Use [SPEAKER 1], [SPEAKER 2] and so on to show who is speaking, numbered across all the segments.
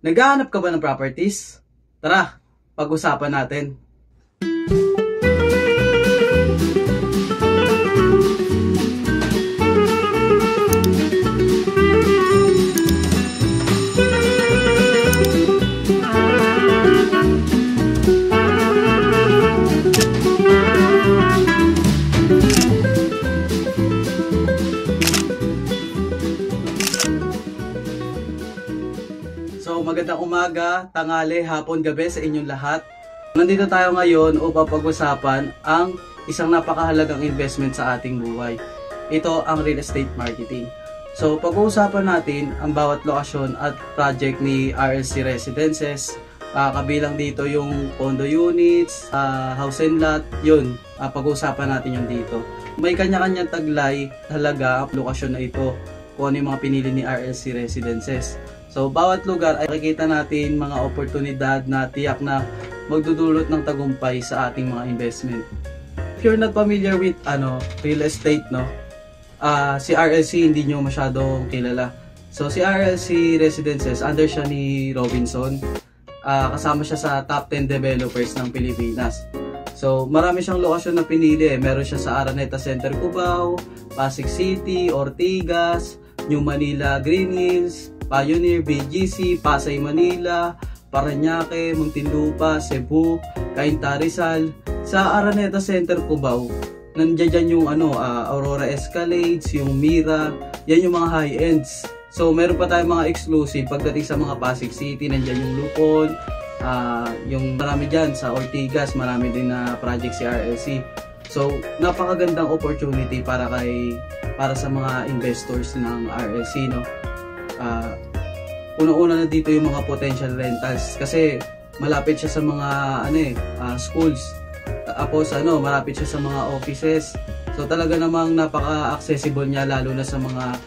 [SPEAKER 1] Naghahanap ka ba ng properties? Tara, pag-usapan natin. So magandang umaga, tanghali, hapon, gabi sa inyong lahat. Nandito tayo ngayon upang pag-usapan ang isang napakahalagang investment sa ating buhay. Ito ang real estate marketing. So pag-uusapan natin ang bawat lokasyon at project ni RLC Residences. Kabilang dito yung condo units, house and lot, yun, pag-uusapan natin yung dito. May kanya-kanyang taglay, halaga ang lokasyon na ito kung ano yung mga pinili ni RLC Residences. So, bawat lugar ay makikita natin mga oportunidad na tiyak na magdudulot ng tagumpay sa ating mga investment. If you're not familiar with real estate, si RLC hindi nyo masyadong kilala. So, si RLC Residences, under siya ni Robinson. Kasama siya sa top 10 developers ng Pilipinas. So, marami siyang lokasyon na pinili. Meron siya sa Araneta Center, Cubao, Pasig City, Ortigas, New Manila, Green Hills, Pioneer, BGC, Pasay, Manila, Parañaque, Muntinlupa, Cebu, Cainta, Rizal. Sa Araneta Center, Cubao, nandiyan yung Aurora Escalades, yung Mira, yan yung mga high-ends. So meron pa tayong mga exclusive pagdating sa mga Pasig City, nandiyan yung Lupon, yung marami dyan sa Ortigas, marami din na project si RLC. So napakagandang opportunity para sa mga investors ng RLC, no? Una-una na dito yung mga potential rentals kasi malapit siya sa mga schools. Tapos malapit siya sa mga offices. So talaga namang napaka-accessible niya lalo na sa mga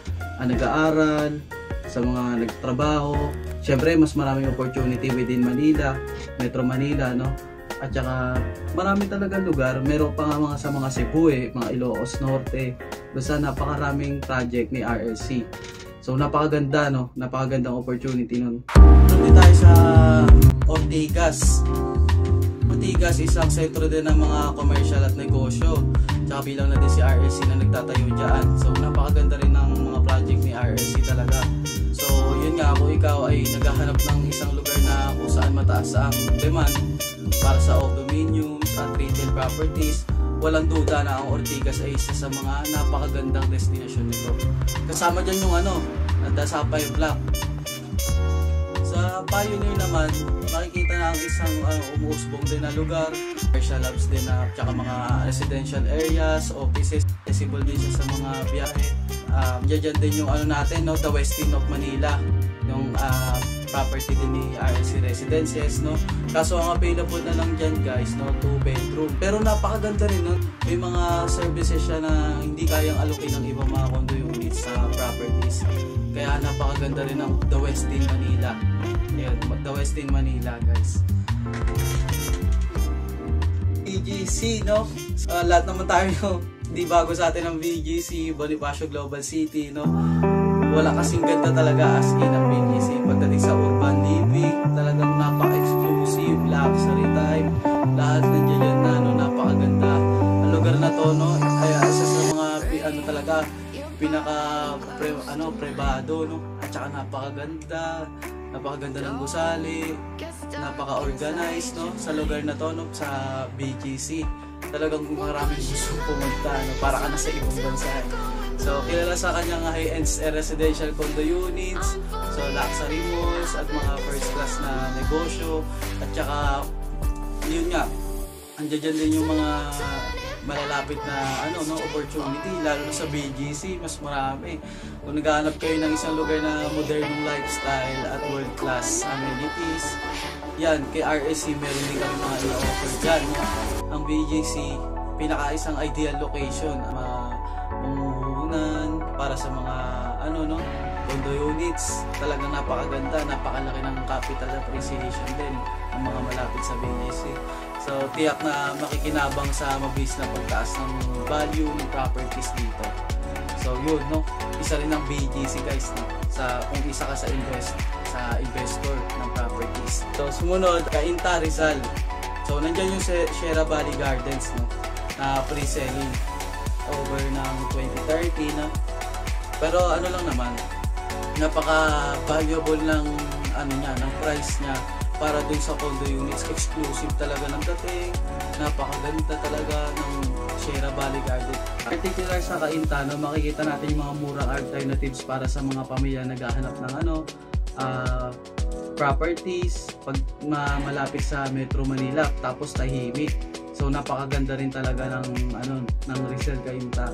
[SPEAKER 1] nag-aaral, sa mga nagtatrabaho. Siyempre mas maraming opportunity within Manila, Metro Manila, no? At saka marami talagang lugar. Meron pa nga mga sa mga Cebu, mga Ilocos Norte. Basta napakaraming project ni RLC. So napakaganda, no? Napakagandang opportunity nun. Nandito tayo sa Ortigas. Ortigas isang sentro din ng mga commercial at negosyo. Tsaka bilang na din si RLC na nagtatayo dyan. So napakaganda rin ng mga project ni RLC talaga. So yun nga, kung ikaw ay naghahanap ng isang lugar na kung saan mataas ang demand para sa condominiums at retail properties, walang duda na ang Ortigas ay isa sa mga napakagandang destinasyon nito. Kasama dyan yung Dasapay Block. Sa Pioneer naman, makikita na ang isang umuusbong din na lugar. Commercial labs din na, tsaka mga residential areas, offices. Accessible din siya sa mga biyahe. Diyan din yung natin, the Westin of Manila. Yung property din ni RLC Residences, no? Kaso ang available na lang dyan, guys, 2 bedroom. Pero napakaganda rin, no? May mga services siya na hindi kayang alukin ng ibang mga condo units sa properties. Kaya napakaganda rin ng The Westin Manila. Ayan, The Westin Manila, guys. BGC, no? Lahat naman tayo, hindi bago sa atin ang BGC, Bonifacio Global City, no? Wala kasing ganda talaga as in ang BGC. Pagdating sa urban living, talagang napaka-exclusive, luxury type. Lahat nandiyan yan na napakaganda. Ang lugar na to, no, ay isa sa mga talaga privado, no, at saka napakaganda ng gusali, napaka-organized, no, sa lugar na to, no, sa BGC. Talagang maraming gusto pumunta, no, para ka na sa ibang bansa. So kilala sa kanyang high-end residential condo units, so luxury malls at mga first class na negosyo, at saka yun nga, andyan din yung mga malalapit na opportunity, lalo na sa BGC, mas marami. Kung naghahanap kayo ng isang lugar na modernong lifestyle at world class amenities, yan, kay RLC meron din kami mga ina-offer dyan, no? Ang BGC, pinaka-isang ideal location, pamumuhunan para sa mga condo units. Talagang napakaganda, napakalaki ng capital appreciation din ang mga malapit sa BGC. So tiyak na makikinabang sa mabilis na pagtaas ng value ng properties dito. So yun, no, isa rin ng BGC guys, no, sa kung isa ka sa investor ng properties. So sumunod, Cainta, Rizal. So nandiyan yung Sierra Valley Gardens, no, na pre-selling over ng 2030 na. Pero ano lang naman, napaka-valuable ng ano niya, ng price niya para dun sa condo units. Exclusive talaga ng dating, napakaganda talaga ng Sierra Valley Garden. Particular sa Cainta, no, makikita natin yung mga murang alternatives para sa mga pamilya naghahanap ng properties pag malapit sa Metro Manila, tapos tahimik. So napakaganda rin talaga ng Rizal, Cainta.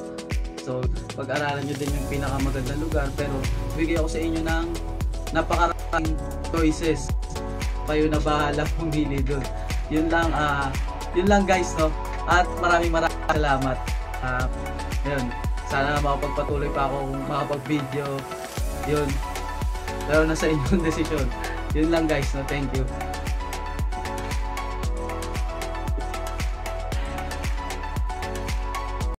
[SPEAKER 1] So pag-aralan nyo din yung pinakamagandang lugar, pero bigay ako sa inyo ng napakaraming choices. Kayo na bahala pumili doon. Yun lang guys, no. At maraming salamat. Yun. Sana makapagpatuloy pa akong makapag-video. Yun. Pero nasa inyong desisyon. Yun lang guys, no. Thank you.